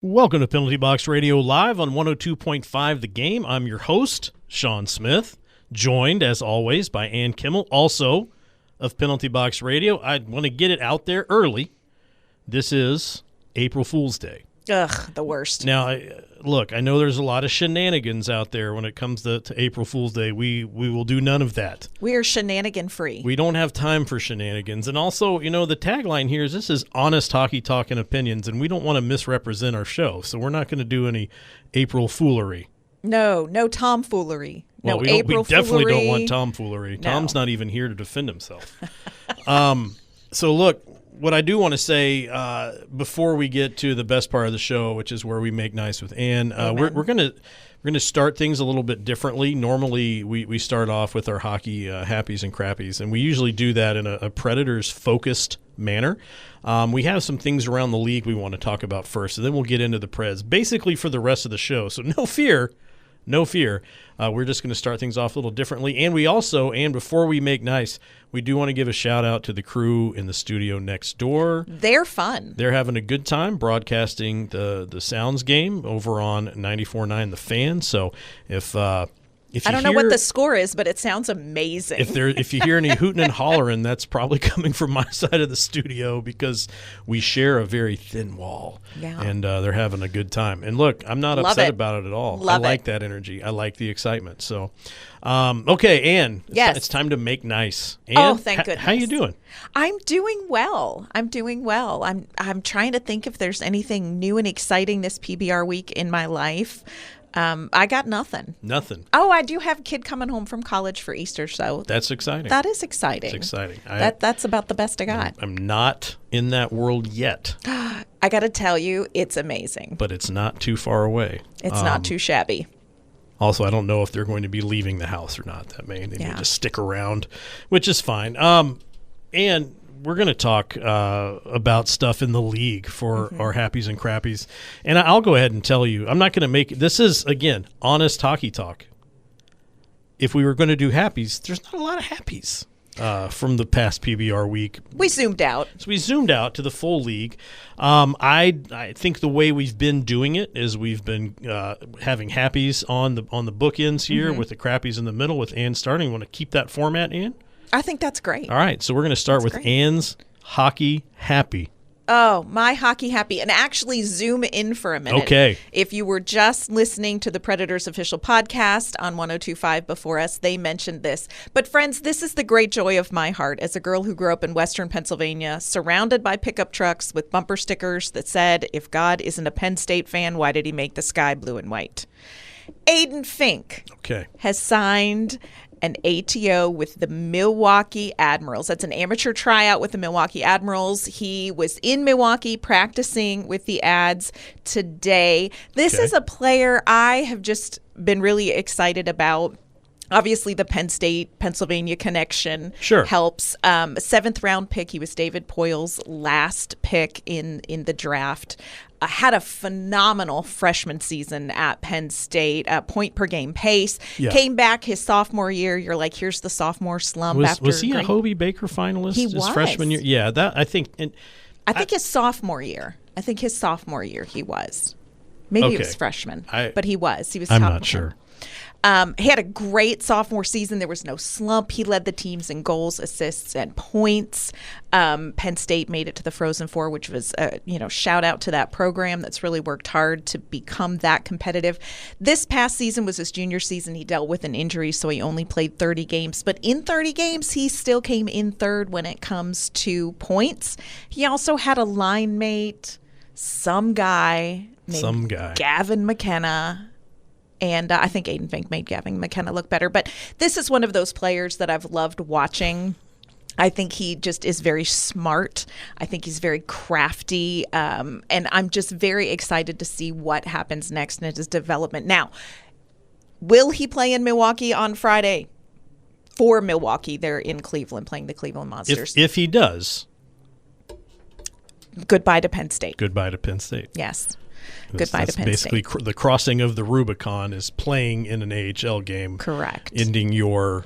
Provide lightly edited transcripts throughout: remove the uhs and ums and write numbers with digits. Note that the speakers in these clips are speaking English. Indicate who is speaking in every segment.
Speaker 1: Welcome to Penalty Box Radio Live on 102.5 The Game. I'm your host, Sean Smith, joined, as always, by Ann Kimmel, also of Penalty Box Radio. I want to get it out there early. This is April Fool's Day.
Speaker 2: Ugh, the worst.
Speaker 1: Now, look, I know there's a lot of shenanigans out there when it comes to April Fool's Day. We will do none of that.
Speaker 2: We are shenanigan-free.
Speaker 1: We don't have time for shenanigans. And also, you know, the tagline here is this is honest hockey talk and opinions, and we don't want to misrepresent our show, so we're not going to do any April foolery.
Speaker 2: No tomfoolery.
Speaker 1: Well, we definitely don't want tomfoolery.
Speaker 2: No.
Speaker 1: Tom's not even here to defend himself. So, look, what I do want to say before we get to the best part of the show, which is where we make nice with Ann, we're going to start things a little bit differently. Normally, we start off with our hockey happies and crappies, and we usually do that in a Predators-focused manner. We have some things around the league we want to talk about first, and then we'll get into the Preds, basically for the rest of the show. So no fear. We're just going to start things off a little differently. And we also, and before we make nice, we do want to give a shout out to the crew in the studio next door.
Speaker 2: They're fun.
Speaker 1: They're having a good time broadcasting the Sounds game over on 94.9 The Fan. So if
Speaker 2: I don't know what the score is, but it sounds amazing.
Speaker 1: If you hear any hooting and hollering, that's probably coming from my side of the studio because we share a very thin wall.
Speaker 2: Yeah.
Speaker 1: And they're having a good time. And look, I'm not upset about it at all. I like that energy. I like the excitement. So, okay, Ann.
Speaker 2: Yes.
Speaker 1: It's time to make nice. Ann,
Speaker 2: oh, thank goodness.
Speaker 1: How you doing?
Speaker 2: I'm doing well. I'm trying to think if there's anything new and exciting this PBR week in my life. I got nothing.
Speaker 1: Nothing.
Speaker 2: Oh, I do have a kid coming home from college for Easter, so
Speaker 1: that's exciting.
Speaker 2: That is exciting.
Speaker 1: It's exciting.
Speaker 2: That's about the best I got.
Speaker 1: I'm not in that world yet.
Speaker 2: I got to tell you, it's amazing.
Speaker 1: But it's not too far away.
Speaker 2: It's not too shabby.
Speaker 1: Also, I don't know if they're going to be leaving the house or not. They may just stick around, which is fine. And we're going to talk about stuff in the league for our happies and crappies. And I'll go ahead and tell you, I'm not going to make – this is, again, honest hockey talk. If we were going to do happies, there's not a lot of happies from the past PBR week.
Speaker 2: We zoomed out.
Speaker 1: So we zoomed out to the full league. I think the way we've been doing it is we've been having happies on the bookends here with the crappies in the middle with Ann starting. You want to keep that format, Ann?
Speaker 2: I think that's great.
Speaker 1: All right, so we're going to start with Ann's Hockey Happy.
Speaker 2: Oh, my Hockey Happy. And actually zoom in for a minute.
Speaker 1: Okay.
Speaker 2: If you were just listening to the Predators official podcast on 102.5 before us, they mentioned this. But friends, this is the great joy of my heart as a girl who grew up in Western Pennsylvania, surrounded by pickup trucks with bumper stickers that said, if God isn't a Penn State fan, why did he make the sky blue and white? Aiden Fink has signed an ATO with the Milwaukee Admirals. That's an amateur tryout with the Milwaukee Admirals. He was in Milwaukee practicing with the Ads today. This is a player I have just been really excited about. Obviously, the Penn State, Pennsylvania connection helps. Seventh round pick. He was David Poyle's last pick in the draft. Had a phenomenal freshman season at Penn State, point per game pace. Yeah. Came back his sophomore year. You're like, here's the sophomore slump.
Speaker 1: Was he a Hobie Baker finalist?
Speaker 2: He was.
Speaker 1: His freshman year? Yeah, that I think.
Speaker 2: I think his sophomore year. He was. Maybe it was freshman, but he was. He was.
Speaker 1: I'm not sure.
Speaker 2: He had a great sophomore season. There was no slump. He led the teams in goals, assists, and points. Penn State made it to the Frozen Four, which was, shout out to that program that's really worked hard to become that competitive. This past season was his junior season. He dealt with an injury, so he only played 30 games. But in 30 games, he still came in third when it comes to points. He also had a line mate, some guy named Gavin McKenna. And I think Aiden Fink made Gavin McKenna look better. But this is one of those players that I've loved watching. I think he just is very smart. I think he's very crafty. And I'm just very excited to see what happens next in his development. Now, will he play in Milwaukee on Friday? For Milwaukee, they're in Cleveland playing the Cleveland Monsters.
Speaker 1: If he does.
Speaker 2: Goodbye to Penn State.
Speaker 1: Yes.
Speaker 2: Goodbye to Penn State.
Speaker 1: Basically, the crossing of the Rubicon is playing in an AHL game.
Speaker 2: Correct.
Speaker 1: Ending your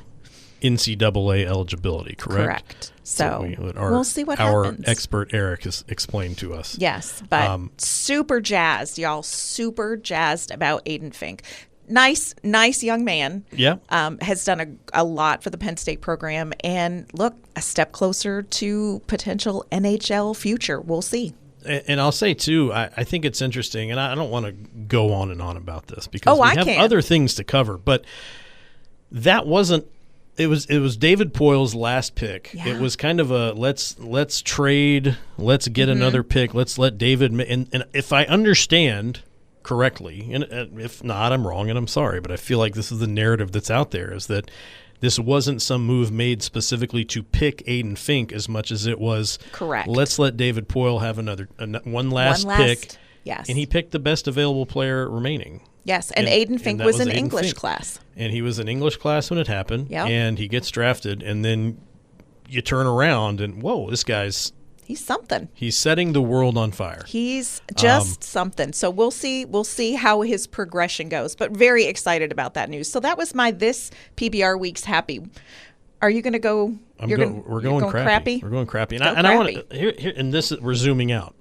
Speaker 1: NCAA eligibility, correct?
Speaker 2: So we'll see what happens.
Speaker 1: Our expert Eric has explained to us.
Speaker 2: Yes, but super jazzed, y'all. Super jazzed about Aiden Fink. Nice young man.
Speaker 1: Yeah.
Speaker 2: Has done a lot for the Penn State program. And look, a step closer to potential NHL future. We'll see.
Speaker 1: And I'll say, too, I think it's interesting, and I don't want to go on and on about this because we have other things to cover. But that wasn't – it was David Poyle's last pick. Yeah. It was kind of a let's trade, let's get another pick, let's let David – and if I understand – correctly, and if not, I'm wrong and I'm sorry, but I feel like this is the narrative that's out there, is that this wasn't some move made specifically to pick Aiden Fink as much as it was
Speaker 2: correct.
Speaker 1: Let's let David Poyle have one last pick.
Speaker 2: Yes.
Speaker 1: And he picked the best available player remaining.
Speaker 2: Yes, and Aiden Fink was an English class.
Speaker 1: And he was an English class when it happened.
Speaker 2: Yep.
Speaker 1: And he gets drafted, and then you turn around and, whoa, this guy's –
Speaker 2: he's something.
Speaker 1: He's setting the world on fire.
Speaker 2: He's just something. So we'll see how his progression goes. But very excited about that news. So that was my this PBR week's happy. Are you going to go?
Speaker 1: We're going crappy. We're going crappy. And I want to here. And this we're zooming out.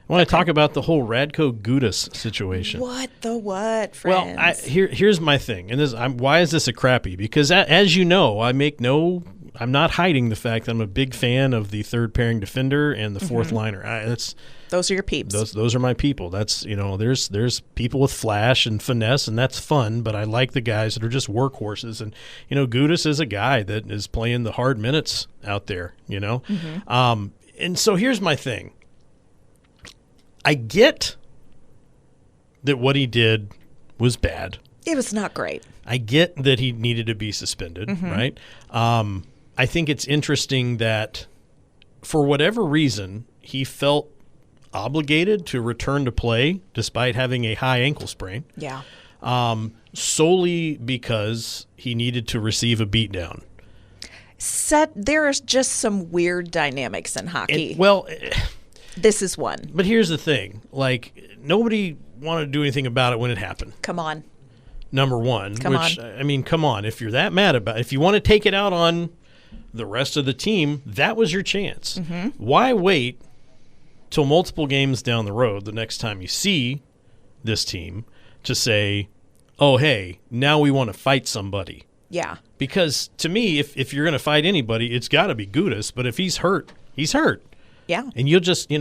Speaker 1: I want to talk about the whole Radko Gudas situation.
Speaker 2: What, friends?
Speaker 1: Well, here's my thing. And why is this a crappy? Because as you know, I'm not hiding the fact that I'm a big fan of the third pairing defender and the fourth liner.
Speaker 2: Those are your peeps.
Speaker 1: Those are my people. That's there's people with flash and finesse, and that's fun. But I like the guys that are just workhorses. And Gudas is a guy that is playing the hard minutes out there. And so here's my thing. I get that what he did was bad.
Speaker 2: It was not great.
Speaker 1: I get that he needed to be suspended, right? I think it's interesting that for whatever reason, he felt obligated to return to play despite having a high ankle sprain.
Speaker 2: Yeah.
Speaker 1: Solely because he needed to receive a beatdown.
Speaker 2: There is just some weird dynamics in hockey. This is one.
Speaker 1: But here's the thing. Nobody wanted to do anything about it when it happened.
Speaker 2: Come on.
Speaker 1: Number one. Come on. If you're that mad about it, if you want to take it out on the rest of the team, that was your chance. Why wait till multiple games down the road the next time you see this team to say, oh, hey, now we want to fight somebody?
Speaker 2: Yeah.
Speaker 1: Because to me, if you're going to fight anybody, it's got to be Gudas. But if he's hurt, he's hurt.
Speaker 2: Yeah.
Speaker 1: And you'll just,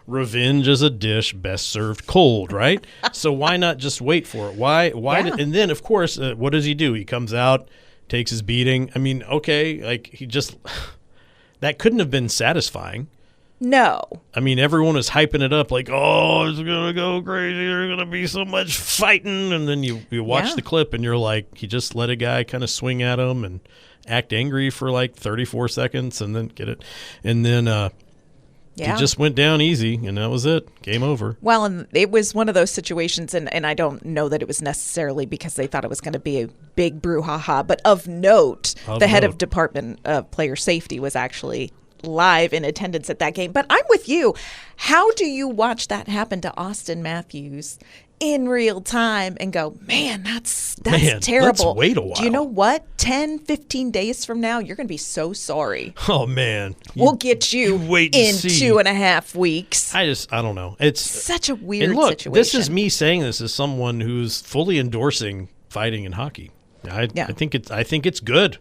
Speaker 1: revenge is a dish best served cold, right? So why not just wait for it? Why?
Speaker 2: Yeah.
Speaker 1: And then, of course, what does he do? He comes out, takes his beating. I mean, okay, he just – that couldn't have been satisfying.
Speaker 2: No.
Speaker 1: I mean, everyone is hyping it up like, oh, it's going to go crazy. There's going to be so much fighting. And then you watch the clip and you're like, he just let a guy kind of swing at him and act angry for 34 seconds and then get it. And then he just went down easy, and that was it. Game over.
Speaker 2: Well, and it was one of those situations, and I don't know that it was necessarily because they thought it was going to be a big brouhaha, but of note, the head of Department of Player Safety was actually live in attendance at that game. But I'm with you. How do you watch that happen to Austin Matthews in real time and go, man, that's terrible.
Speaker 1: Let's wait a while.
Speaker 2: Do you know what? 10, 15 days from now, you're going to be so sorry.
Speaker 1: Oh, man.
Speaker 2: We'll get you in 2.5 weeks. I
Speaker 1: don't know. It's
Speaker 2: such a weird situation.
Speaker 1: This is me saying this as someone who's fully endorsing fighting in hockey. I think it's good.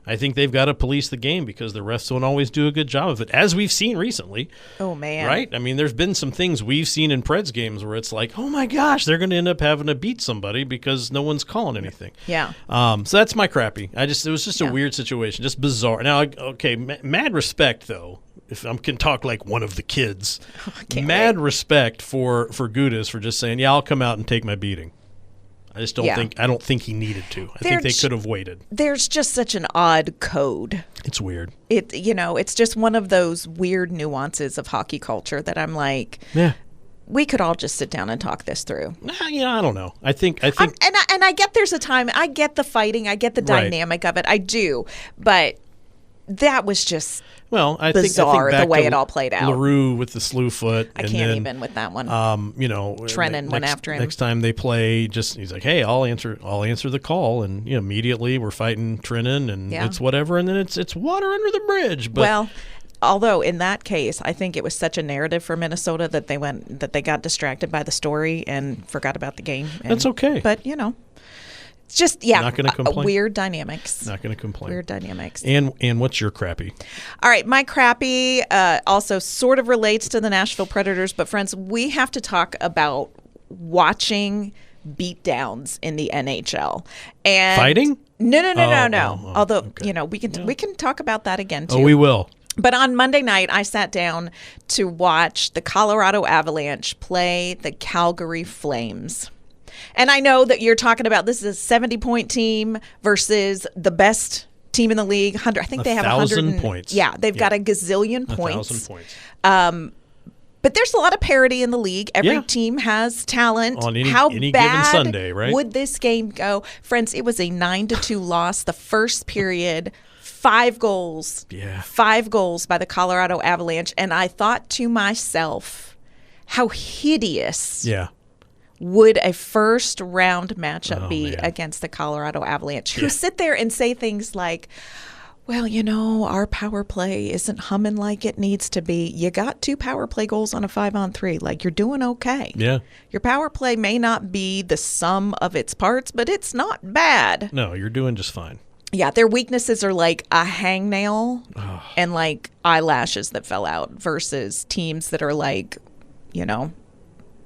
Speaker 1: I think they've got to police the game because the refs don't always do a good job of it, as we've seen recently.
Speaker 2: Oh, man.
Speaker 1: Right? I mean, there's been some things we've seen in Preds games where it's like, oh, my gosh, they're going to end up having to beat somebody because no one's calling anything.
Speaker 2: Yeah.
Speaker 1: So that's my crappy. It was just a weird situation, just bizarre. Now, okay, mad respect, though, if I can talk like one of the kids. Mad respect for Gudas for just saying, I'll come out and take my beating. I just don't think he needed to. I think they could have waited.
Speaker 2: There's just such an odd code.
Speaker 1: It's weird.
Speaker 2: It's just one of those weird nuances of hockey culture that I'm like, we could all just sit down and talk this through.
Speaker 1: I don't know. I think
Speaker 2: and I get there's a time. I get the fighting. I get the dynamic of it. I do. But that was just
Speaker 1: I
Speaker 2: bizarre
Speaker 1: think
Speaker 2: the way
Speaker 1: to
Speaker 2: it all played out.
Speaker 1: LaRue with the slew foot.
Speaker 2: I can't even with that one. Trennan went after him.
Speaker 1: Next time they play, he's like, hey, I'll answer the call, and immediately we're fighting Trennan, and it's whatever, and then it's water under the bridge. But,
Speaker 2: although in that case, I think it was such a narrative for Minnesota that they got distracted by the story and forgot about the game.
Speaker 1: That's okay.
Speaker 2: But it's just
Speaker 1: not going to complain.
Speaker 2: Weird dynamics.
Speaker 1: Not going to complain.
Speaker 2: Weird dynamics.
Speaker 1: And what's your crappy?
Speaker 2: All right, my crappy also sort of relates to the Nashville Predators, but friends, we have to talk about watching beatdowns in the NHL and
Speaker 1: fighting.
Speaker 2: No. Although we can talk about that again too.
Speaker 1: Oh, we will.
Speaker 2: But on Monday night, I sat down to watch the Colorado Avalanche play the Calgary Flames. And I know that you're talking about this is a 70-point team versus the best team in the league. I think they have
Speaker 1: 1,000 points.
Speaker 2: Yeah, they've got a gazillion points.
Speaker 1: 1,000 points.
Speaker 2: But there's a lot of parity in the league. Every team has talent.
Speaker 1: On any
Speaker 2: bad
Speaker 1: given Sunday, right?
Speaker 2: Would this game go? Friends, it was a 9-2 loss. The first period, 5 goals.
Speaker 1: Yeah.
Speaker 2: 5 goals by the Colorado Avalanche. And I thought to myself, how hideous would a first round matchup be against the Colorado Avalanche, who sit there and say things like, well, our power play isn't humming like it needs to be. You got 2 power play goals on a 5-on-3. Like, you're doing okay.
Speaker 1: Yeah.
Speaker 2: Your power play may not be the sum of its parts, but it's not bad.
Speaker 1: No, you're doing just fine.
Speaker 2: Yeah, their weaknesses are like a hangnail and like eyelashes that fell out versus teams that are like,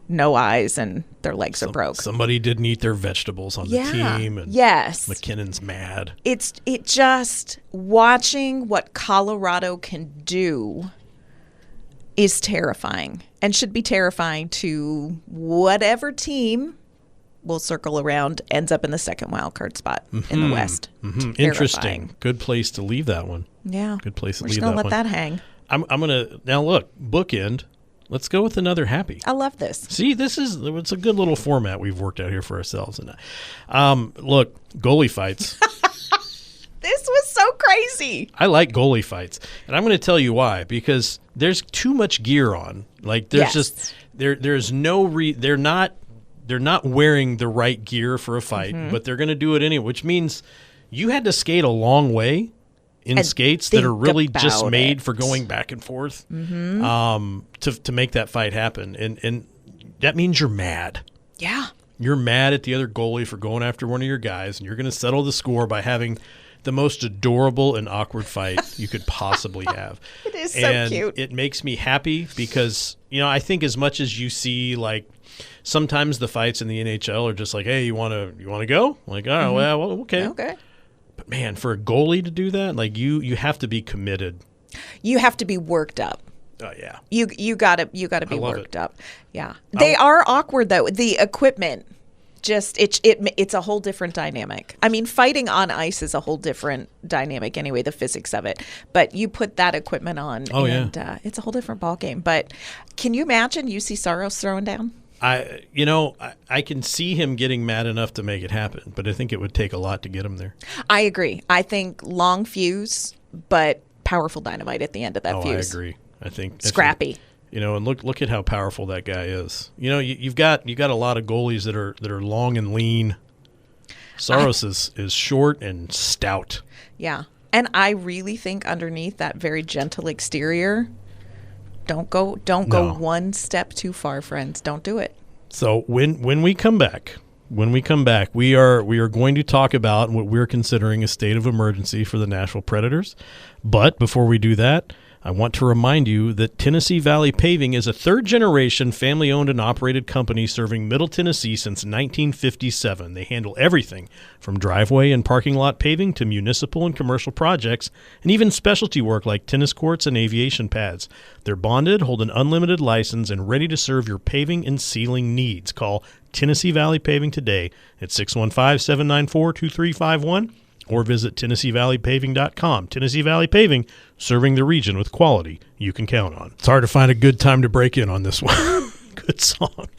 Speaker 2: no eyes and their legs are broke.
Speaker 1: Somebody didn't eat their vegetables on the team. And McKinnon's mad.
Speaker 2: It just watching what Colorado can do is terrifying and should be terrifying to whatever team will circle around ends up in the second wild card spot in the West.
Speaker 1: Mm-hmm. Interesting. Good place to leave that one.
Speaker 2: Yeah.
Speaker 1: Good place to
Speaker 2: We're
Speaker 1: leave
Speaker 2: just
Speaker 1: that
Speaker 2: gonna
Speaker 1: one.
Speaker 2: let that hang.
Speaker 1: I'm gonna now look bookend. Let's go with another happy.
Speaker 2: I love this.
Speaker 1: See, it's a good little format we've worked out here for ourselves. And look, goalie fights.
Speaker 2: This was so crazy.
Speaker 1: I like goalie fights, and I'm going to tell you why. Because there's too much gear on. Like there's just there's no they're not wearing the right gear for a fight, but they're going to do it anyway. Which means you had to skate a long way in skates that are really just made for going back and forth to make that fight happen. And that means you're mad.
Speaker 2: Yeah.
Speaker 1: You're mad at the other goalie for going after one of your guys, and you're going to settle the score by having the most adorable and awkward fight you could possibly have.
Speaker 2: It is so cute.
Speaker 1: It makes me happy because, I think as much as you see, like, sometimes the fights in the NHL are just like, hey, you want to go? Like, oh, well, okay.
Speaker 2: Okay.
Speaker 1: But man, for a goalie to do that, like you have to be committed.
Speaker 2: You have to be worked up.
Speaker 1: Oh yeah.
Speaker 2: You gotta be worked up. Yeah. They are awkward though. The equipment just it's a whole different dynamic. I mean, fighting on ice is a whole different dynamic anyway, the physics of it. But you put that equipment on it's a whole different ball game. But can you imagine UC Saros throwing down?
Speaker 1: I can see him getting mad enough to make it happen, but I think it would take a lot to get him there.
Speaker 2: I agree. I think long fuse, but powerful dynamite at the end of that fuse.
Speaker 1: I agree. I think
Speaker 2: scrappy.
Speaker 1: And look at how powerful that guy is. You've got a lot of goalies that are long and lean. Saros is short and stout.
Speaker 2: Yeah, and I really think underneath that very gentle exterior. Don't go one step too far, friends. Don't do it.
Speaker 1: So when we come back, we are going to talk about what we're considering a state of emergency for the Nashville Predators. But before we do that, I want to remind you that Tennessee Valley Paving is a third-generation family-owned and operated company serving Middle Tennessee since 1957. They handle everything from driveway and parking lot paving to municipal and commercial projects, and even specialty work like tennis courts and aviation pads. They're bonded, hold an unlimited license, and ready to serve your paving and sealing needs. Call Tennessee Valley Paving today at 615-794-2351. or visit TennesseeValleyPaving.com. Tennessee Valley Paving, serving the region with quality you can count on. It's hard to find a good time to break in on this one. good song.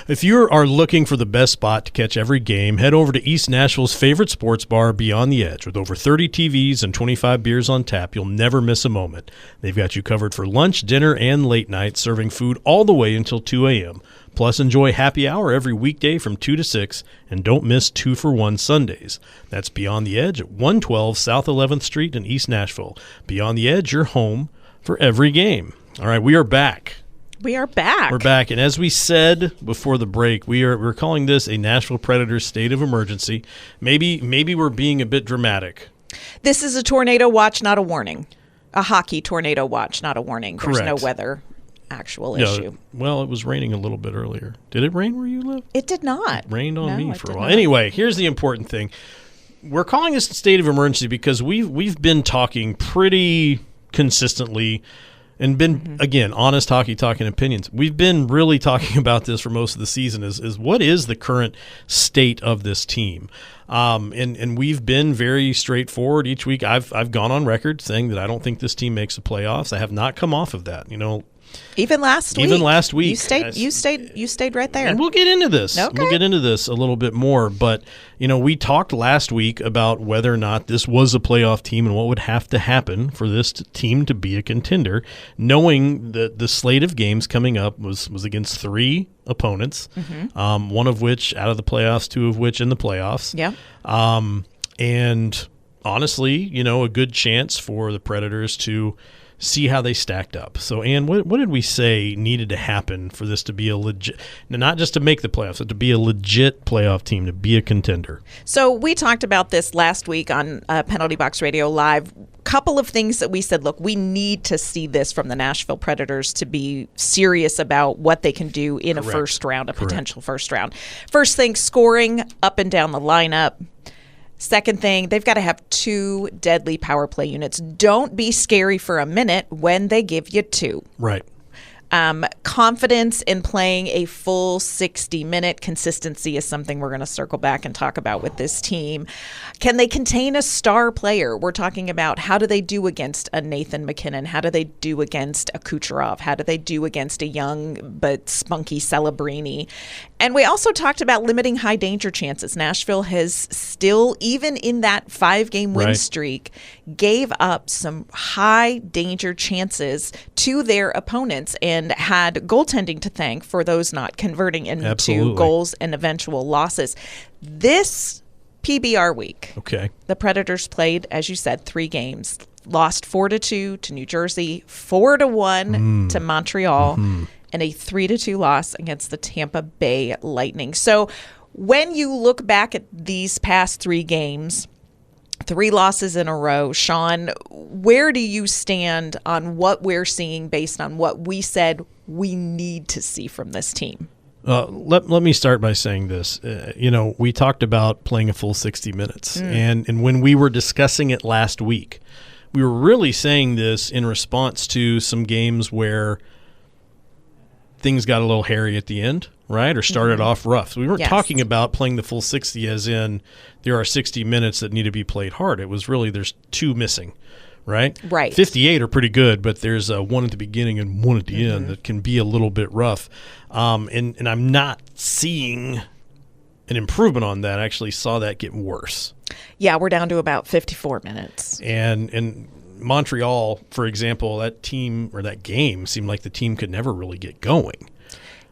Speaker 1: If you are looking for the best spot to catch every game, head over to East Nashville's favorite sports bar, Beyond the Edge. With over 30 TVs and 25 beers on tap, you'll never miss a moment. They've got you covered for lunch, dinner, and late night, serving food all the way until 2 a.m. Plus, enjoy happy hour every weekday from 2 to 6, and don't miss 2-for-1 Sundays. That's Beyond the Edge at 112 South 11th Street in East Nashville. Beyond the Edge, your home for every game. All right, we are back.
Speaker 2: We are back.
Speaker 1: We're back, and as we said before the break, we're calling this a Nashville Predators state of emergency. Maybe we're being a bit dramatic.
Speaker 2: This is a tornado watch, not a warning. A hockey tornado watch, not a warning.
Speaker 1: Correct.
Speaker 2: There's no weather actual issue.
Speaker 1: Well, it was raining a little bit earlier. Did it rain where you live?
Speaker 2: It did not.
Speaker 1: It rained on me for a while.
Speaker 2: Not.
Speaker 1: Anyway, here's the important thing. We're calling this a state of emergency because we've been talking pretty consistently and been, again, honest hockey talking opinions. We've been really talking about this for most of the season is what is the current state of this team? And we've been very straightforward each week. I've gone on record saying that I don't think this team makes the playoffs. I have not come off of that.
Speaker 2: Even last week. You stayed right there.
Speaker 1: And we'll get into this.
Speaker 2: Okay.
Speaker 1: We'll get into this a little bit more. But, we talked last week about whether or not this was a playoff team and what would have to happen for this team to be a contender, knowing that the slate of games coming up was against 3 opponents, one of which out of the playoffs, 2 of which in the playoffs.
Speaker 2: Yeah.
Speaker 1: And honestly, a good chance for the Predators to see how they stacked up. So, Ann, what did we say needed to happen for this to be a legit, not just to make the playoffs, but to be a legit playoff team, to be a contender?
Speaker 2: So we talked about this last week on Penalty Box Radio Live. Couple of things that we said, look, we need to see this from the Nashville Predators to be serious about what they can do in a first round, potential first round. First thing, scoring up and down the lineup. Second thing, they've got to have 2 deadly power play units. Don't be scary for a minute when they give you 2.
Speaker 1: Right.
Speaker 2: Confidence in playing a full 60-minute consistency is something we're going to circle back and talk about with this team. Can they contain a star player? We're talking about how do they do against a Nathan McKinnon? How do they do against a Kucherov? How do they do against a young but spunky Celebrini? And we also talked about limiting high danger chances. Nashville has still, even in that 5-game win streak, gave up some high danger chances to their opponents and had goaltending to thank for those not converting into goals and eventual losses. This PBR week, the Predators played, as you said, 3 games. Lost 4-2 to New Jersey, 4-1 to Montreal, and a 3-2 loss against the Tampa Bay Lightning. So when you look back at these past 3 games, 3 losses in a row, Shaun, where do you stand on what we're seeing based on what we said we need to see from this team?
Speaker 1: Let me start by saying this. We talked about playing a full 60 minutes. And when we were discussing it last week, we were really saying this in response to some games where things got a little hairy at the end, right? Or started off rough. So we weren't talking about playing the full 60 as in there are 60 minutes that need to be played hard. It was really there's 2 missing, right?
Speaker 2: Right.
Speaker 1: 58 are pretty good, but there's one at the beginning and 1 at the end that can be a little bit rough. And I'm not seeing an improvement on that. I actually saw that get worse.
Speaker 2: Yeah, we're down to about 54 minutes.
Speaker 1: And Montreal, for example, that team or that game seemed like the team could never really get going.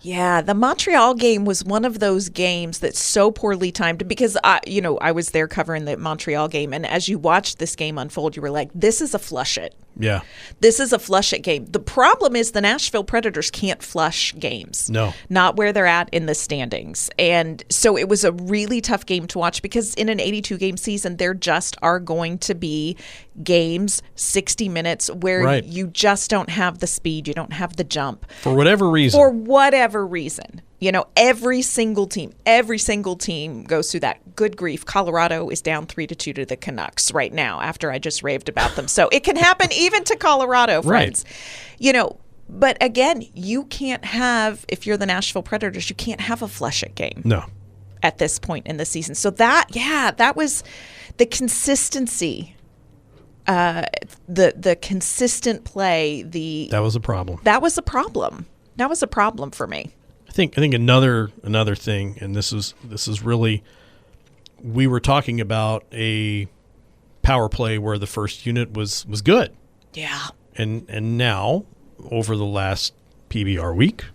Speaker 2: Yeah, the Montreal game was one of those games that's so poorly timed because, I was there covering the Montreal game. And as you watched this game unfold, you were like, this is a flush it.
Speaker 1: Yeah.
Speaker 2: This is a flush it game. The problem is the Nashville Predators can't flush games.
Speaker 1: No.
Speaker 2: Not where they're at in the standings. And so it was a really tough game to watch because in an 82-game season, there just are going to be games, 60 minutes, where you just don't have the speed, you don't have the jump.
Speaker 1: For whatever reason.
Speaker 2: Every single team goes through that. Good grief. Colorado is down 3-2 to the Canucks right now after I just raved about them. So it can happen even to Colorado, friends.
Speaker 1: Right.
Speaker 2: But again, you can't have, if you're the Nashville Predators, you can't have a flush it game.
Speaker 1: No.
Speaker 2: At this point in the season. So that was the consistency. The consistent play.
Speaker 1: That was a problem.
Speaker 2: That was a problem for me.
Speaker 1: I think another thing, and this is really, we were talking about a power play where the first unit was good.
Speaker 2: Yeah.
Speaker 1: And now, over the last PBR week,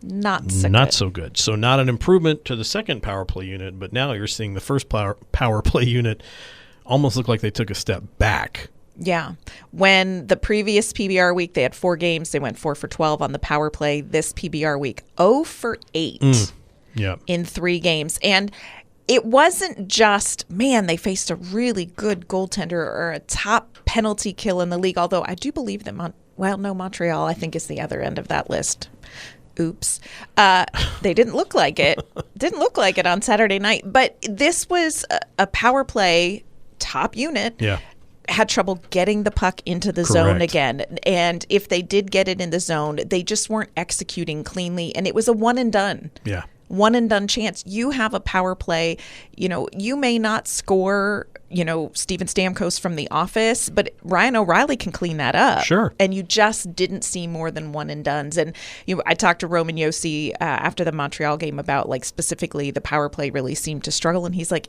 Speaker 2: not
Speaker 1: so good. So not an improvement to the second power play unit, but now you're seeing the first power play unit almost look like they took a step back.
Speaker 2: Yeah. When the previous PBR week, they had 4 games. They went 4 for 12 on the power play. This PBR week, 0 for 8 in 3 games. And it wasn't just, man, they faced a really good goaltender or a top penalty kill in the league, although I do believe that, Montreal, I think, is the other end of that list. Oops. They didn't look like it. Didn't look like it on Saturday night. But this was a power play top unit.
Speaker 1: Yeah.
Speaker 2: Had trouble getting the puck into the zone again. And if they did get it in the zone, they just weren't executing cleanly. And it was a one and done.
Speaker 1: Yeah.
Speaker 2: One and done chance. You have a power play. You may not score, Steven Stamkos from The Office, but Ryan O'Reilly can clean that up.
Speaker 1: Sure.
Speaker 2: And you just didn't see more than one and dones. And I talked to Roman Josi after the Montreal game about specifically the power play really seemed to struggle. And he's like,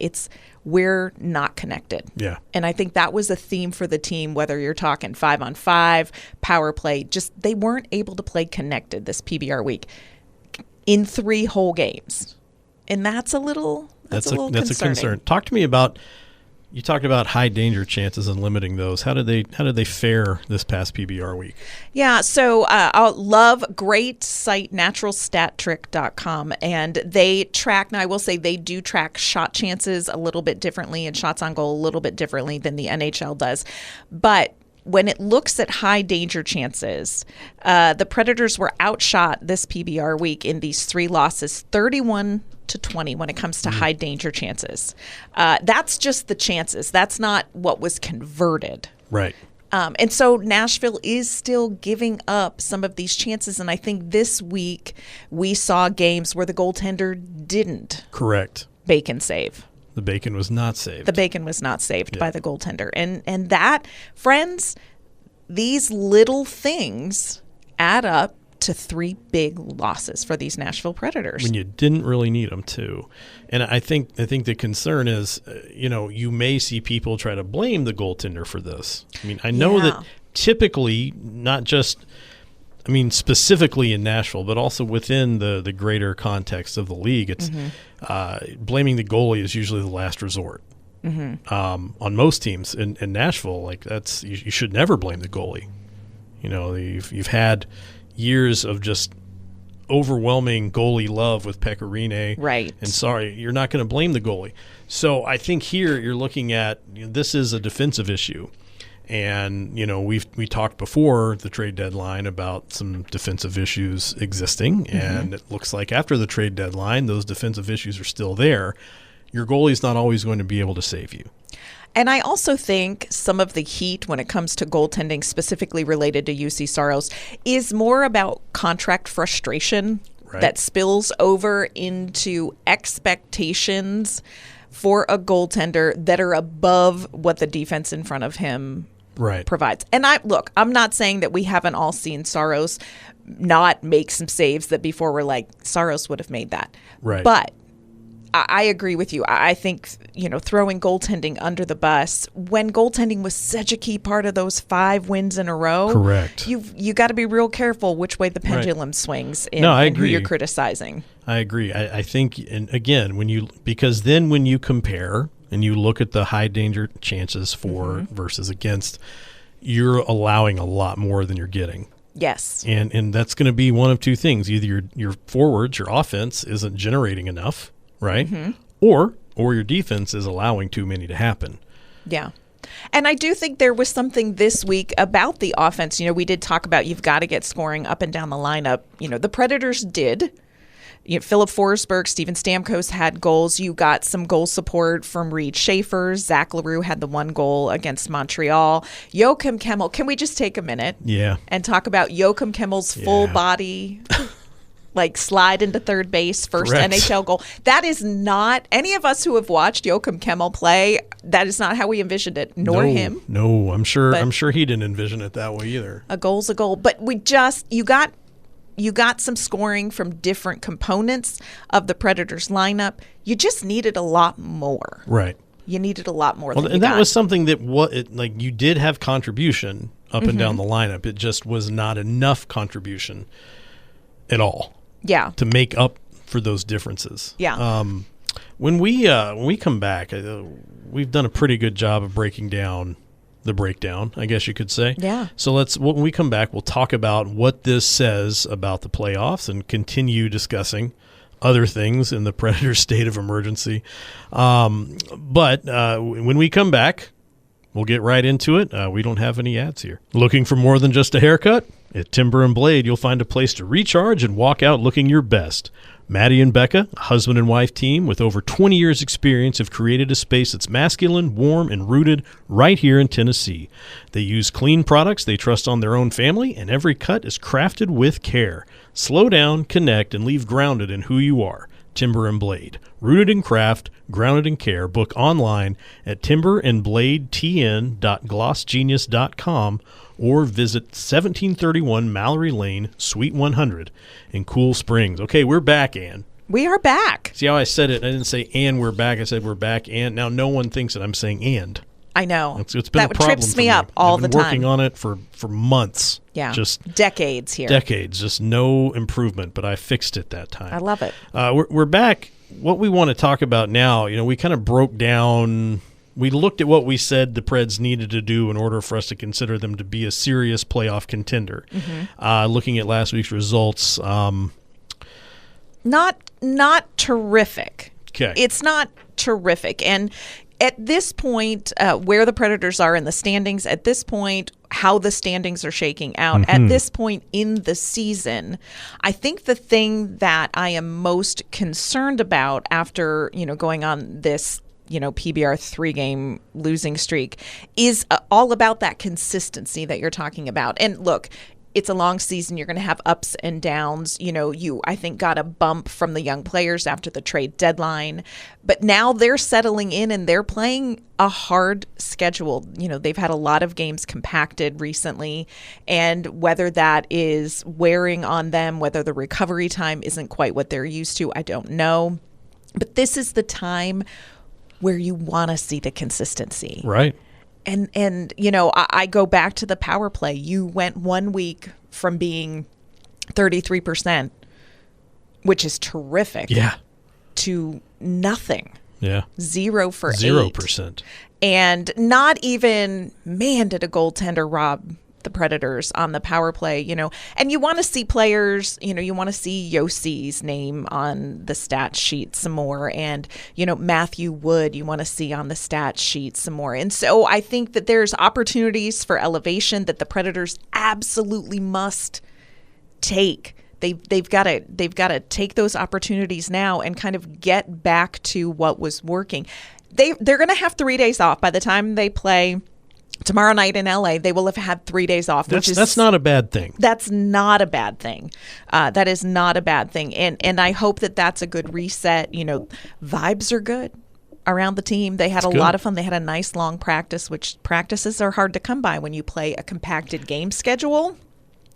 Speaker 2: we're not connected.
Speaker 1: Yeah.
Speaker 2: And I think that was a theme for the team, whether you're talking 5-on-5, power play, just they weren't able to play connected this PBR week in 3 whole games. And that's a little concerning.
Speaker 1: That's a concern. Talk to me about, you talked about high danger chances and limiting those. How did they fare this past PBR week?
Speaker 2: Yeah, so I love great site naturalstattrick.com, and they track, now I will say they do track shot chances a little bit differently and shots on goal a little bit differently than the NHL does. But when it looks at high danger chances, the Predators were outshot this PBR week in these 3 losses, 31-20 when it comes to high danger chances. That's just the chances. That's not what was converted.
Speaker 1: Right.
Speaker 2: And so Nashville is still giving up some of these chances. And I think this week we saw games where the goaltender didn't.
Speaker 1: Correct.
Speaker 2: Bacon save.
Speaker 1: The bacon was not saved.
Speaker 2: The bacon was not saved by the goaltender. And that, friends, these little things add up to 3 big losses for these Nashville Predators.
Speaker 1: When you didn't really need them to. And I think the concern is, you may see people try to blame the goaltender for this. I mean, I know that typically, not just, specifically in Nashville, but also within the greater context of the league, it's blaming the goalie is usually the last resort. On most teams in Nashville, you should never blame the goalie. You've had years of just overwhelming goalie love with Pecorine.
Speaker 2: Right.
Speaker 1: And sorry, you're not going to blame the goalie. So I think here you're looking at, this is a defensive issue. And, we talked before the trade deadline about some defensive issues existing. And it looks like after the trade deadline, those defensive issues are still there. Your goalie's not always going to be able to save you.
Speaker 2: And I also think some of the heat when it comes to goaltending, specifically related to UC Saros, is more about contract frustration that spills over into expectations for a goaltender that are above what the defense in front of him provides. And I'm not saying that we haven't all seen Saros not make some saves that before we're like, Saros would have made that.
Speaker 1: Right.
Speaker 2: But I agree with you. I think, throwing goaltending under the bus, when goaltending was such a key part of those 5 wins in a row. Correct. You got to be real careful which way the pendulum swings in who you're criticizing.
Speaker 1: I agree. I think, and again, because then when you compare and you look at the high danger chances for versus against, you're allowing a lot more than you're getting.
Speaker 2: Yes.
Speaker 1: And that's going to be one of 2 things. Either your forwards, your offense isn't generating enough. Right? Or your defense is allowing too many to happen.
Speaker 2: Yeah. And I do think there was something this week about the offense. We did talk about you've got to get scoring up and down the lineup. The Predators did. Philip Forsberg, Steven Stamkos had goals. You got some goal support from Reed Schaefer. Zach LaRue had the 1 goal against Montreal. Joachim Kemmel. Can we just take a minute and talk about Joachim Kemmel's full body slide into third base, first NHL goal? That is not, any of us who have watched Joachim Kemmel play, that is not how we envisioned it, nor him.
Speaker 1: No, I'm sure he didn't envision it that way either.
Speaker 2: A goal's a goal. But you got You got some scoring from different components of the Predators lineup. You just needed a lot more.
Speaker 1: Right.
Speaker 2: You needed a lot more.
Speaker 1: And that was something that you did have contribution up and down the lineup. It just was not enough contribution at all.
Speaker 2: Yeah.
Speaker 1: To make up for those differences.
Speaker 2: Yeah.
Speaker 1: When we come back, we've done a pretty good job of breaking down the breakdown, I guess you could say.
Speaker 2: Yeah.
Speaker 1: So when we come back, we'll talk about what this says about the playoffs and continue discussing other things in the Predators' state of emergency. But when we come back, we'll get right into it. We don't have any ads here. Looking for more than just a haircut? At Timber and Blade, you'll find a place to recharge and walk out looking your best. Maddie and Becca, a husband and wife team with over 20 years' experience, have created a space that's masculine, warm, and rooted right here in Tennessee. They use clean products they trust on their own family, and every cut is crafted with care. Slow down, connect, and leave grounded in who you are. Timber and Blade. Rooted in craft, grounded in care. Book online at timberandbladetn.glossgenius.com or visit 1731 Mallory Lane, Suite 100 in Cool Springs. Okay, we're back, Ann.
Speaker 2: We are back.
Speaker 1: See how I said it? I didn't say and we're back. I said we're back, and now no one thinks that I'm saying and.
Speaker 2: I know.
Speaker 1: It's been a problem
Speaker 2: trips
Speaker 1: for
Speaker 2: me up all the time.
Speaker 1: I've been working on it for months.
Speaker 2: Yeah,
Speaker 1: just
Speaker 2: decades here.
Speaker 1: Decades, just no improvement, but I fixed it that time.
Speaker 2: I love it.
Speaker 1: We're back. What we want to talk about now, we kind of broke down. We looked at what we said the Preds needed to do in order for us to consider them to be a serious playoff contender. Mm-hmm. Looking at last week's results,
Speaker 2: not terrific.
Speaker 1: Okay,
Speaker 2: it's not terrific, and at this point, where the Predators are in the standings, at this point, how the standings are shaking out, at this point in the season, I think the thing that I am most concerned about after, going on this, PBR 3-game losing streak is all about that consistency that you're talking about. And look, it's a long season. You're going to have ups and downs. I think, got a bump from the young players after the trade deadline. But now they're settling in and they're playing a hard schedule. They've had a lot of games compacted recently. And whether that is wearing on them, whether the recovery time isn't quite what they're used to, I don't know. But this is the time where you want to see the consistency.
Speaker 1: Right.
Speaker 2: And I go back to the power play. You went 1 week from being 33%, which is terrific, to nothing.
Speaker 1: Yeah.
Speaker 2: 0 for
Speaker 1: 0%.
Speaker 2: 8. And not even, did a goaltender rob the Predators on the power play, and you want to see players, you want to see Yossi's name on the stat sheet some more, and, Matthew Wood, you want to see on the stat sheet some more. And so I think that there's opportunities for elevation that the Predators absolutely must take. They've got to take those opportunities now and kind of get back to what was working. They're going to have 3 days off by the time they play tomorrow night in LA. They will have had 3 days off.
Speaker 1: That's not a bad thing.
Speaker 2: That's not a bad thing. That is not a bad thing. And I hope that that's a good reset. Vibes are good around the team. They had a lot of fun. They had a nice long practice, which practices are hard to come by when you play a compacted game schedule.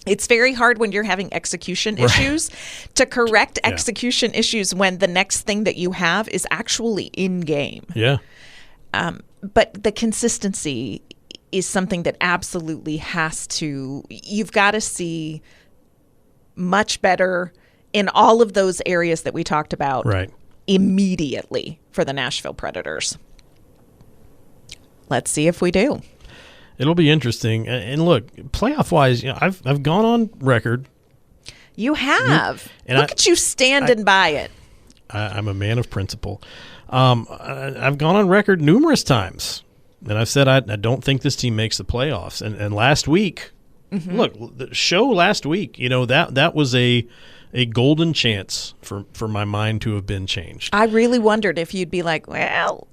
Speaker 2: It's very hard when you're having execution issues to correct execution issues when the next thing that you have is actually in game.
Speaker 1: Yeah.
Speaker 2: But the consistency is something that absolutely you've got to see much better in all of those areas that we talked about immediately for the Nashville Predators. Let's see if we do.
Speaker 1: It'll be interesting. And look, playoff-wise, I've gone on record.
Speaker 2: You have. Look at you standing by it.
Speaker 1: I'm a man of principle. I've gone on record numerous times. And I've said I don't think this team makes the playoffs. And last week, look, the show last week, that was a golden chance for my mind to have been changed.
Speaker 2: I really wondered if you'd be like, well,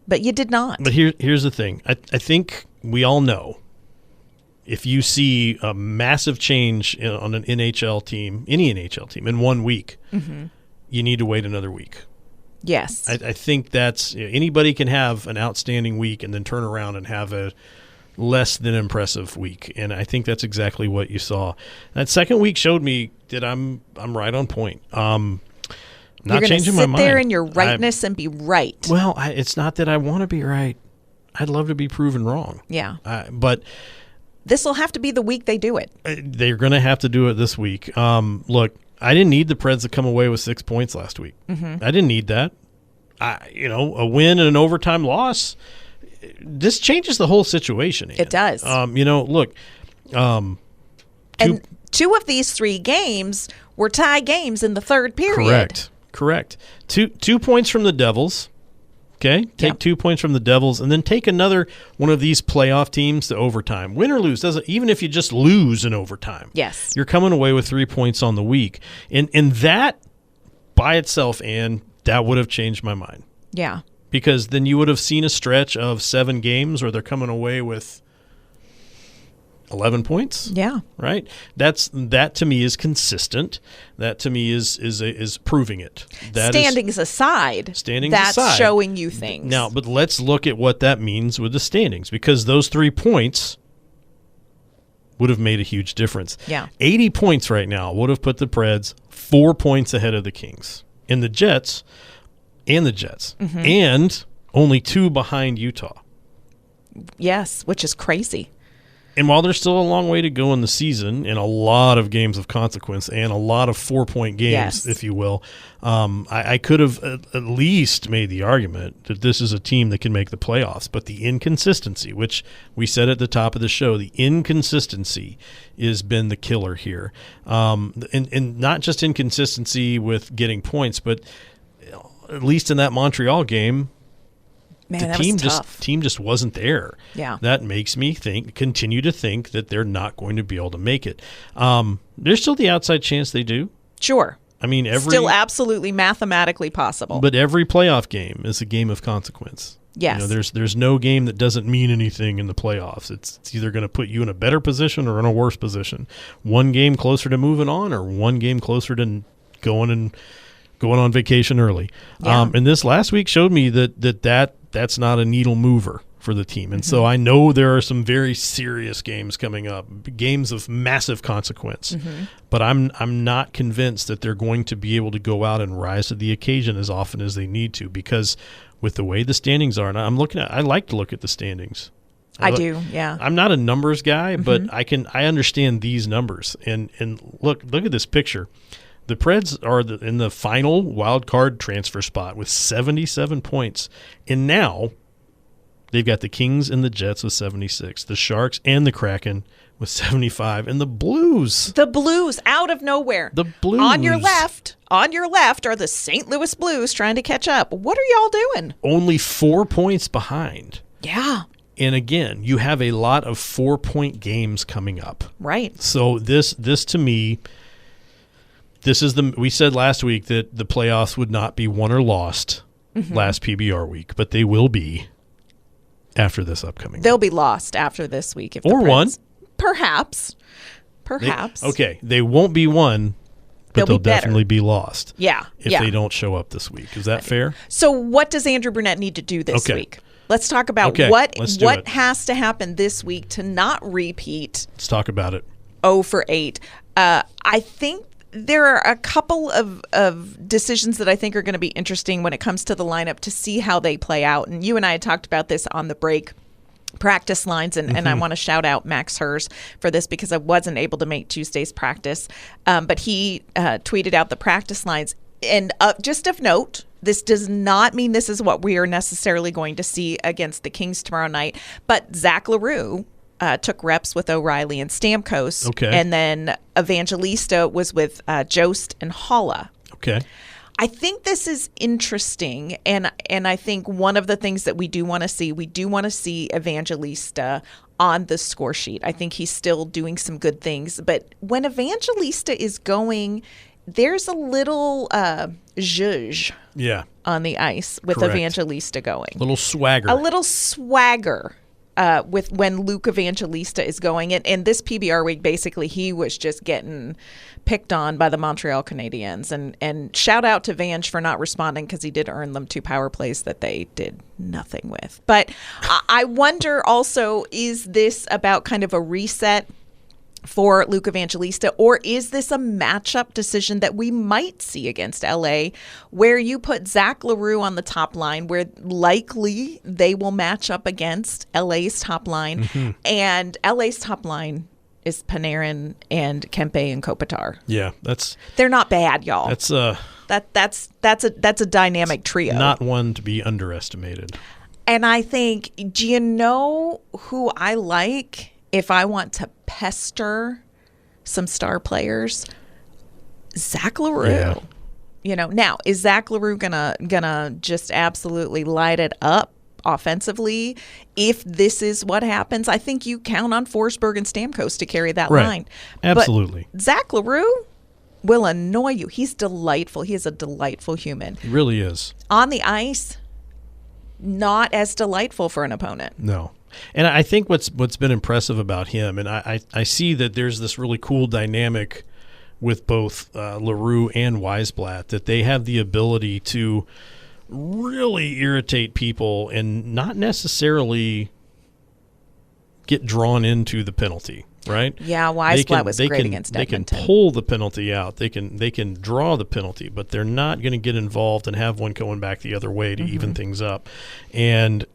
Speaker 2: but you did not.
Speaker 1: But here's the thing. I think we all know if you see a massive change on an NHL team, any NHL team, in 1 week, you need to wait another week.
Speaker 2: Yes.
Speaker 1: I think that's anybody can have an outstanding week and then turn around and have a less than impressive week, and I think that's exactly what you saw. That second week showed me that I'm right on point. Not changing my mind. You're going to
Speaker 2: sit there in your rightness and be right.
Speaker 1: Well, it's not that I want to be right. I'd love to be proven wrong.
Speaker 2: Yeah.
Speaker 1: But
Speaker 2: this will have to be the week they do it.
Speaker 1: They're going to have to do it this week. Look, I didn't need the Preds to come away with 6 points last week. Mm-hmm. I didn't need that. A win and an overtime loss, this changes the whole situation. Ann.
Speaker 2: It does.
Speaker 1: Look.
Speaker 2: And 2 of these 3 games were tie games in the third period.
Speaker 1: Correct. 2 points from the Devils. Okay? Take 2 points from the Devils, and then take another one of these playoff teams to overtime. Win or lose, even if you just lose in overtime.
Speaker 2: Yes.
Speaker 1: You're coming away with 3 points on the week. And that by itself, Ann, that would have changed my mind.
Speaker 2: Yeah.
Speaker 1: Because then you would have seen a stretch of 7 games where they're coming away with 11 points.
Speaker 2: Yeah.
Speaker 1: Right? That to me is consistent. That to me is proving it.
Speaker 2: Standings aside, that's showing you things.
Speaker 1: Now, but let's look at what that means with the standings, because those 3 points would have made a huge difference.
Speaker 2: Yeah.
Speaker 1: 80 points right now would have put the Preds 4 points ahead of the Kings. And the Jets, mm-hmm. and only 2 behind Utah.
Speaker 2: Yes, which is crazy.
Speaker 1: And while there's still a long way to go in the season and a lot of games of consequence and a lot of 4-point games, if you will, I could have at least made the argument that this is a team that can make the playoffs. But the inconsistency, which we said at the top of the show, the inconsistency has been the killer here. And not just inconsistency with getting points, but at least in that Montreal game, the team just wasn't there.
Speaker 2: Yeah.
Speaker 1: That makes me continue to think that they're not going to be able to make it. There's still the outside chance they do.
Speaker 2: Sure.
Speaker 1: I mean,
Speaker 2: still absolutely mathematically possible.
Speaker 1: But every playoff game is a game of consequence.
Speaker 2: Yes.
Speaker 1: There's no game that doesn't mean anything in the playoffs. It's either going to put you in a better position or in a worse position. One game closer to moving on, or one game closer to going on vacation early.
Speaker 2: Yeah.
Speaker 1: And this last week showed me that's not a needle mover for the team. And so I know there are some very serious games coming up, games of massive consequence. Mm-hmm. But I'm not convinced that they're going to be able to go out and rise to the occasion as often as they need to, because with the way the standings are, and I like to look at the standings.
Speaker 2: I do, yeah.
Speaker 1: I'm not a numbers guy, but I understand these numbers. And look at this picture. The Preds are in the final wild card transfer spot with 77 points. And now they've got the Kings and the Jets with 76, the Sharks and the Kraken with 75, and the Blues.
Speaker 2: The Blues out of nowhere.
Speaker 1: The Blues.
Speaker 2: On your left are the St. Louis Blues trying to catch up. What are y'all doing?
Speaker 1: Only 4 points behind.
Speaker 2: Yeah.
Speaker 1: And again, you have a lot of 4-point games coming up.
Speaker 2: Right.
Speaker 1: So this to me, we said last week that the playoffs would not be won or lost last PBR week, but they will be after this upcoming.
Speaker 2: They'll be lost after this week.
Speaker 1: Or won.
Speaker 2: Perhaps.
Speaker 1: They won't be won, but they'll
Speaker 2: be
Speaker 1: definitely be lost.
Speaker 2: Yeah.
Speaker 1: If they don't show up this week. Is that fair?
Speaker 2: So what does Andrew Brunette need to do this week? Let's talk about what has to happen this week to not repeat.
Speaker 1: Let's talk about it.
Speaker 2: 0 for 8. I think there are a couple of decisions that I think are going to be interesting when it comes to the lineup to see how they play out. And you and I had talked about this on the break. Practice lines, and I want to shout out Max Hers for this because I wasn't able to make Tuesday's practice, but he tweeted out the practice lines. And just of note, this does not mean this is what we are necessarily going to see against the Kings tomorrow night, but Zach LaRue took reps with O'Reilly and Stamkos, and then Evangelista was with Jost and Holla.
Speaker 1: Okay.
Speaker 2: I think this is interesting, and I think one of the things that we do want to see Evangelista on the score sheet. I think he's still doing some good things, but when Evangelista is going, there's a little zhuzh on the ice with Evangelista going.
Speaker 1: A little swagger.
Speaker 2: with when Luke Evangelista is going. And this PBR week, basically, he was just getting picked on by the Montreal Canadiens. And shout out to Vange for not responding, because he did earn them 2 power plays that they did nothing with. But I wonder also, is this about kind of a reset for Luke Evangelista, or is this a matchup decision that we might see against LA, where you put Zach LaRue on the top line, where likely they will match up against LA's top line, and LA's top line is Panarin and Kempe and Kopitar.
Speaker 1: Yeah,
Speaker 2: they're not bad, y'all.
Speaker 1: That's
Speaker 2: a dynamic trio.
Speaker 1: Not one to be underestimated.
Speaker 2: And I think, do you know who I like if I want to pester some star players? Zach LaRue.
Speaker 1: Yeah.
Speaker 2: You know, now, is Zach LaRue gonna just absolutely light it up offensively if this is what happens? I think you count on Forsberg and Stamkos to carry that line.
Speaker 1: Absolutely.
Speaker 2: But Zach LaRue will annoy you. He's delightful. He is a delightful human.
Speaker 1: He really is.
Speaker 2: On the ice, not as delightful for an opponent.
Speaker 1: No. And I think what's been impressive about him, and I see that there's this really cool dynamic with both LaRue and Weisblatt, that they have the ability to really irritate people and not necessarily get drawn into the penalty, right?
Speaker 2: Yeah, Weisblatt was great against Edmonton.
Speaker 1: They can pull the penalty out. They can draw the penalty, but they're not going to get involved and have one going back the other way to even things up. And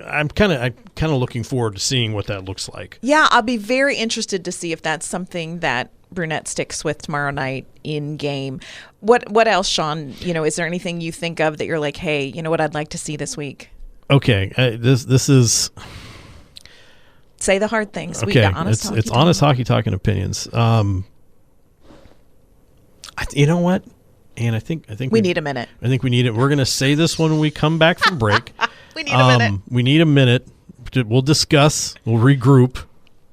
Speaker 1: I'm kind of looking forward to seeing what that looks like.
Speaker 2: Yeah, I'll be very interested to see if that's something that Brunette sticks with tomorrow night in game. What else, Shaun? You know, is there anything you think of that you're like, hey, you know what I'd like to see this week?
Speaker 1: Okay, this is.
Speaker 2: Say the hard things.
Speaker 1: Okay,
Speaker 2: it's
Speaker 1: honest hockey talking opinions. You know what? And I think
Speaker 2: we need a minute.
Speaker 1: I think we need it. We're going to say this when we come back from break.
Speaker 2: We need a minute.
Speaker 1: We need a minute. We'll discuss. We'll regroup.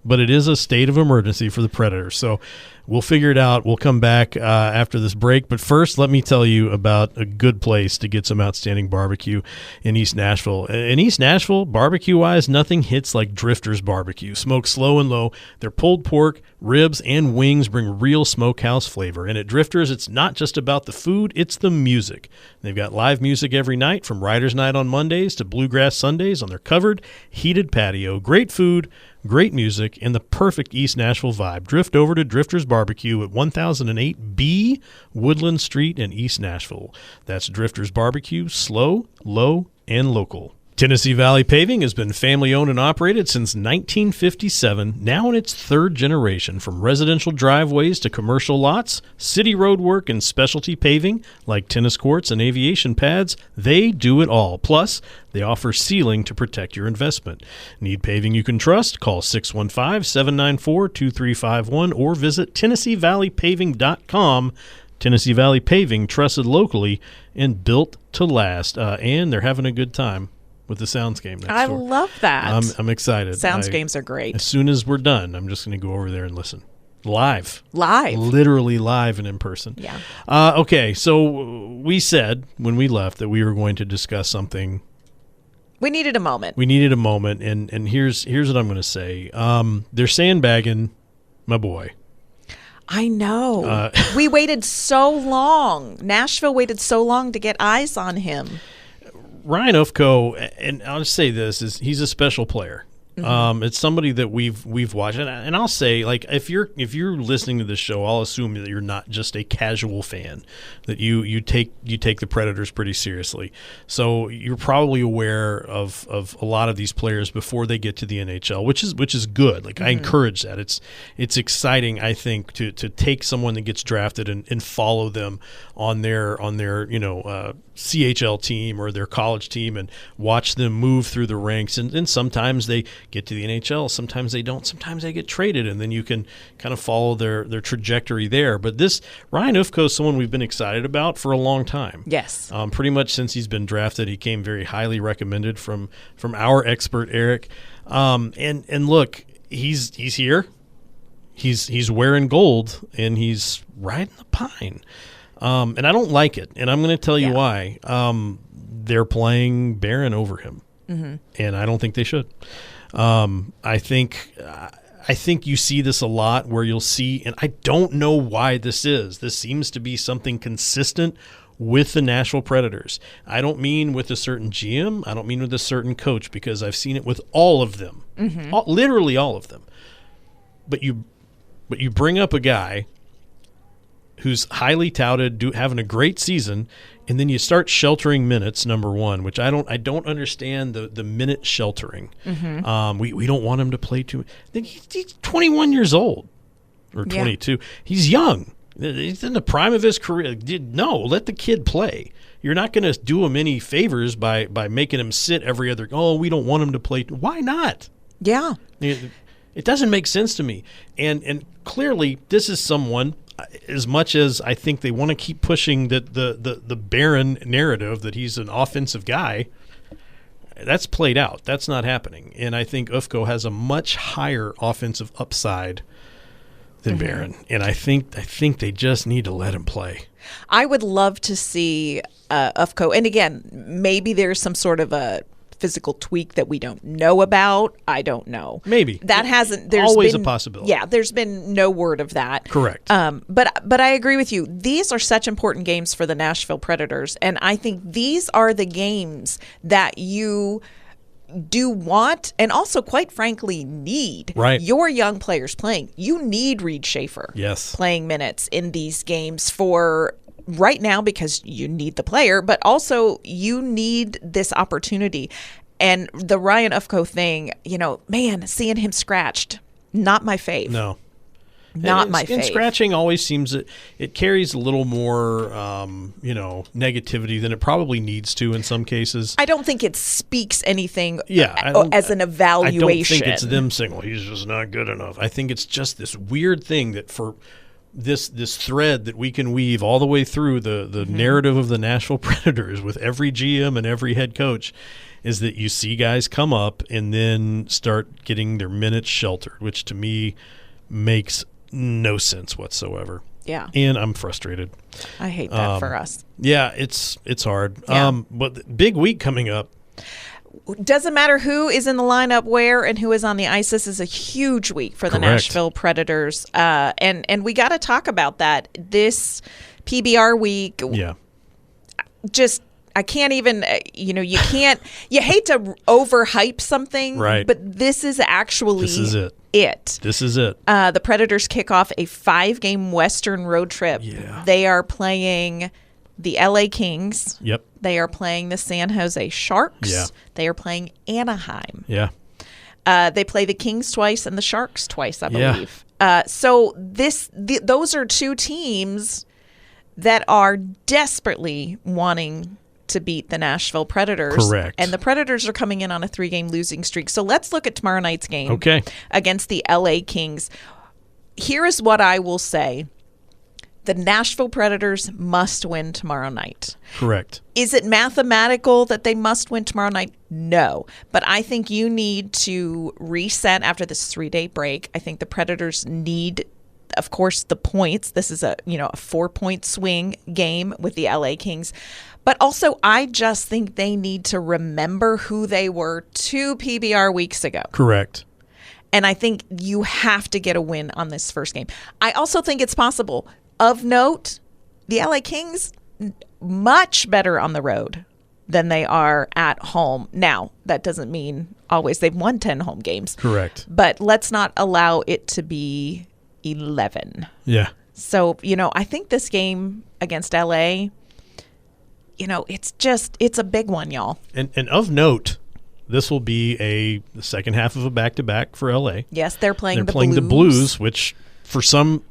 Speaker 1: But it is a state of emergency for the Predators. So we'll figure it out. We'll come back after this break. But first, let me tell you about a good place to get some outstanding barbecue in East Nashville. In East Nashville, barbecue-wise, nothing hits like Drifter's Barbecue. Smoked slow and low. Their pulled pork, ribs, and wings bring real smokehouse flavor. And at Drifter's, it's not just about the food, it's the music. They've got live music every night, from Writers' Night on Mondays to Bluegrass Sundays on their covered, heated patio. Great food, great music, and the perfect East Nashville vibe. Drift over to Drifter's Barbecue at 1008B Woodland Street in East Nashville. That's Drifter's Barbecue, slow, low, and local. Tennessee Valley Paving has been family-owned and operated since 1957, now in its third generation. From residential driveways to commercial lots, city road work, and specialty paving like tennis courts and aviation pads, they do it all. Plus, they offer sealing to protect your investment. Need paving you can trust? Call 615-794-2351 or visit TennesseeValleyPaving.com. Tennessee Valley Paving, trusted locally and built to last. And they're having a good time with the Sounds game next door.
Speaker 2: I love that.
Speaker 1: I'm excited.
Speaker 2: Sounds games are great.
Speaker 1: As soon as we're done, I'm just going to go over there and listen. Live.
Speaker 2: Literally
Speaker 1: live and in person.
Speaker 2: Yeah.
Speaker 1: Okay, so we said when we left that we were going to discuss something.
Speaker 2: We needed a moment.
Speaker 1: And here's what I'm going to say. They're sandbagging my boy.
Speaker 2: I know. We waited so long. Nashville waited so long to get eyes on him.
Speaker 1: Ryan Ufko, and I'll just say this, is he's a special player. It's somebody that we've watched, and I'll say, like, if you're listening to this show, I'll assume that you're not just a casual fan, that you take the Predators pretty seriously. So you're probably aware of a lot of these players before they get to the NHL, which is good. Like, I encourage that. It's exciting, I think, to take someone that gets drafted and follow them on their CHL team or their college team and watch them move through the ranks. And sometimes they get to the NHL, sometimes they don't, sometimes they get traded, and then you can kind of follow their trajectory there. But this Ryan Ufko is someone we've been excited about for a long time.
Speaker 2: Yes.
Speaker 1: Pretty much since he's been drafted, he came very highly recommended from our expert Eric. And look, he's here. He's wearing gold and he's riding the pine. And I don't like it, and I'm going to tell you why. They're playing Barron over him, and I don't think they should. I think you see this a lot where you'll see, and I don't know why this is. This seems to be something consistent with the Nashville Predators. I don't mean with a certain GM. I don't mean with a certain coach, because I've seen it with all of them, literally all of them. But you bring up a guy who's highly touted, having a great season, and then you start sheltering minutes, number one, which I don't understand the minute sheltering. We don't want him to play too much. Then he's 21 years old, or 22. Yeah. He's young. He's in the prime of his career. No, let the kid play. You're not going to do him any favors by making him sit every other. Oh, we don't want him to play. Why not?
Speaker 2: Yeah.
Speaker 1: It doesn't make sense to me. And clearly, this is someone, as much as I think they want to keep pushing the Barron narrative that he's an offensive guy, that's played out. That's not happening. And I think Ufko has a much higher offensive upside than Barron. And I think they just need to let him play.
Speaker 2: I would love to see Ufko. And again, maybe there's some sort of a physical tweak that we don't know about. I don't know.
Speaker 1: Maybe.
Speaker 2: There's
Speaker 1: always a possibility.
Speaker 2: Yeah, there's been no word of that.
Speaker 1: Correct.
Speaker 2: But I agree with you. These are such important games for the Nashville Predators, and I think these are the games that you do want and also, quite frankly, need your young players playing. You need Reed Schaefer playing minutes in these games for right now, because you need the player, but also you need this opportunity. And the Ryan Ufko thing, man, seeing him scratched, not my fave.
Speaker 1: No.
Speaker 2: Not my fave.
Speaker 1: And scratching always seems that it carries a little more, negativity than it probably needs to in some cases.
Speaker 2: I don't think it speaks anything as an evaluation.
Speaker 1: I don't think it's them saying, well, he's just not good enough. I think it's just this weird thing that for this thread that we can weave all the way through the narrative of the Nashville Predators with every GM and every head coach is that you see guys come up and then start getting their minutes sheltered, which to me makes no sense whatsoever.
Speaker 2: Yeah.
Speaker 1: And I'm frustrated.
Speaker 2: I hate that for us.
Speaker 1: Yeah, it's hard. Yeah. But big week coming up.
Speaker 2: Doesn't matter who is in the lineup where and who is on the ice. This is a huge week for the Nashville Predators. And we got to talk about that. This PBR week. Yeah. Just, I can't even, you hate to overhype something. Right. But this is actually
Speaker 1: This is it.
Speaker 2: The Predators kick off a 5-game Western road trip. Yeah. They are playing the LA Kings.
Speaker 1: Yep.
Speaker 2: They are playing the San Jose Sharks.
Speaker 1: Yeah.
Speaker 2: They are playing Anaheim.
Speaker 1: Yeah.
Speaker 2: They play the Kings twice and the Sharks twice, I believe. So those are two teams that are desperately wanting to beat the Nashville Predators.
Speaker 1: Correct.
Speaker 2: And the Predators are coming in on a 3-game losing streak. So let's look at tomorrow night's game against the LA Kings. Here is what I will say. The Nashville Predators must win tomorrow night.
Speaker 1: Correct.
Speaker 2: Is it mathematical that they must win tomorrow night? No. But I think you need to reset after this 3-day break. I think the Predators need, of course, the points. This is a 4-point swing game with the LA Kings. But also, I just think they need to remember who they were 2 PBR weeks ago.
Speaker 1: Correct.
Speaker 2: And I think you have to get a win on this first game. I also think it's possible. Of note, the LA Kings, much better on the road than they are at home. Now, that doesn't mean always they've won 10 home games.
Speaker 1: Correct.
Speaker 2: But let's not allow it to be 11.
Speaker 1: Yeah.
Speaker 2: So, I think this game against LA, it's a big one, y'all.
Speaker 1: And of note, this will be the second half of a back-to-back for LA.
Speaker 2: Yes, they're playing
Speaker 1: the Blues, which for some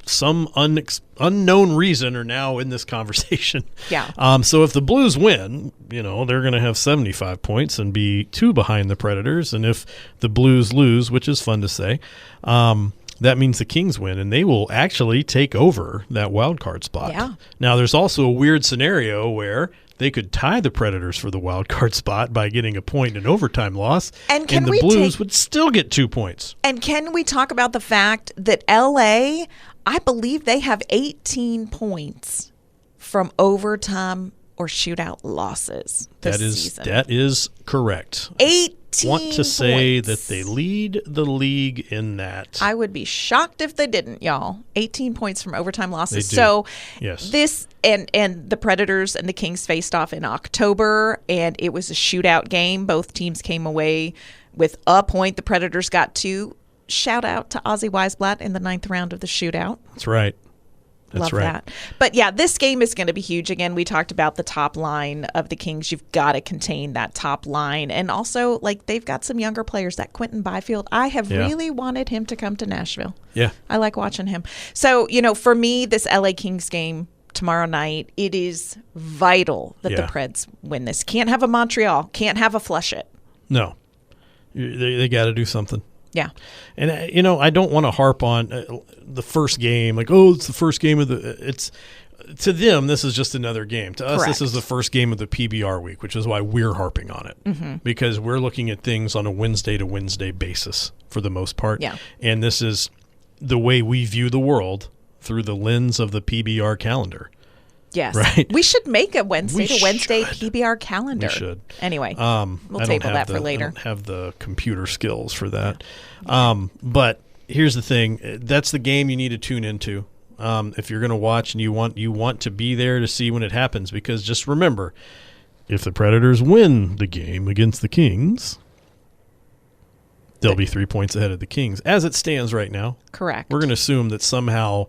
Speaker 1: unknown reason are now in this conversation.
Speaker 2: Yeah.
Speaker 1: So if the Blues win, they're going to have 75 points and be 2 behind the Predators. And if the Blues lose, which is fun to say, that means the Kings win, and they will actually take over that wild card spot.
Speaker 2: Yeah.
Speaker 1: Now, there's also a weird scenario where they could tie the Predators for the wild card spot by getting a point in overtime loss, and the Blues would still get 2 points.
Speaker 2: And can we talk about the fact that LA, I believe they have 18 points from overtime or shootout losses this season.
Speaker 1: That is correct.
Speaker 2: 18
Speaker 1: want to say
Speaker 2: points.
Speaker 1: that they lead the league in that.
Speaker 2: I would be shocked if they didn't, y'all. 18 points from overtime losses.
Speaker 1: They do.
Speaker 2: So
Speaker 1: yes.
Speaker 2: this and the Predators and the Kings faced off in October, and it was a shootout game. Both teams came away with a point. The Predators got 2. Shout out to Ozzy Weisblatt in the 9th round of the shootout.
Speaker 1: That's right.
Speaker 2: Love that. But yeah, this game is going to be huge. Again, we talked about the top line of the Kings. You've got to contain that top line. And also, like, they've got some younger players. That Quentin Byfield, I have really wanted him to come to Nashville.
Speaker 1: Yeah.
Speaker 2: I like watching him. So, for me, this LA Kings game tomorrow night, it is vital that the Preds win this. Can't have a Montreal. Can't have a flush it.
Speaker 1: No. They got to do something.
Speaker 2: Yeah.
Speaker 1: And, I don't want to harp on the first game, like, it's the first game of it's to them, this is just another game. To us, This is the first game of the PBR week, which is why we're harping on it, because we're looking at things on a Wednesday to Wednesday basis for the most part.
Speaker 2: Yeah.
Speaker 1: And this is the way we view the world through the lens of the PBR calendar.
Speaker 2: Yes.
Speaker 1: Right?
Speaker 2: We should make a Wednesday to Wednesday PBR calendar.
Speaker 1: We should.
Speaker 2: Anyway, we'll table that for later.
Speaker 1: I don't have the computer skills for that. But here's the thing. That's the game you need to tune into if you're going to watch and you want to be there to see when it happens. Because just remember, if the Predators win the game against the Kings, they'll be 3 points ahead of the Kings. As it stands right now.
Speaker 2: Correct.
Speaker 1: We're going to assume that somehow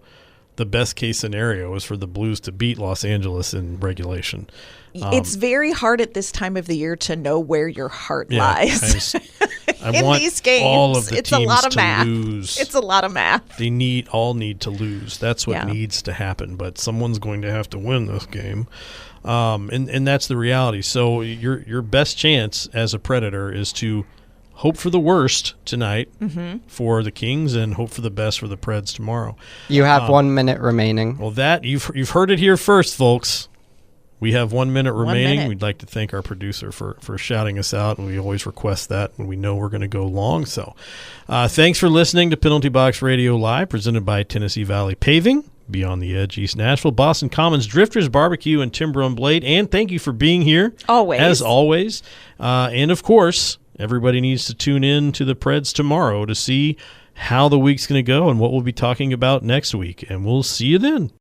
Speaker 1: the best case scenario is for the Blues to beat Los Angeles in regulation.
Speaker 2: It's very hard at this time of the year to know where your heart lies.
Speaker 1: I
Speaker 2: in
Speaker 1: want
Speaker 2: these games,
Speaker 1: all of the
Speaker 2: it's
Speaker 1: teams
Speaker 2: a lot of
Speaker 1: to
Speaker 2: math.
Speaker 1: lose.
Speaker 2: It's a lot of math.
Speaker 1: They all need to lose. That's what needs to happen. But someone's going to have to win this game, and that's the reality. So your best chance as a Predator is to hope for the worst tonight for the Kings and hope for the best for the Preds tomorrow.
Speaker 3: You have 1 minute remaining.
Speaker 1: Well, that you've heard it here first, folks. We have 1 minute remaining.
Speaker 2: 1 minute.
Speaker 1: We'd like to thank our producer for shouting us out, and we always request that when we know we're going to go long. So thanks for listening to Penalty Box Radio Live, presented by Tennessee Valley Paving, Beyond the Edge, East Nashville, Boston Commons, Drifters Barbecue, and Timber and Blade. And thank you for being here.
Speaker 2: Always.
Speaker 1: As always. And, of course, everybody needs to tune in to the Preds tomorrow to see how the week's going to go and what we'll be talking about next week. And we'll see you then.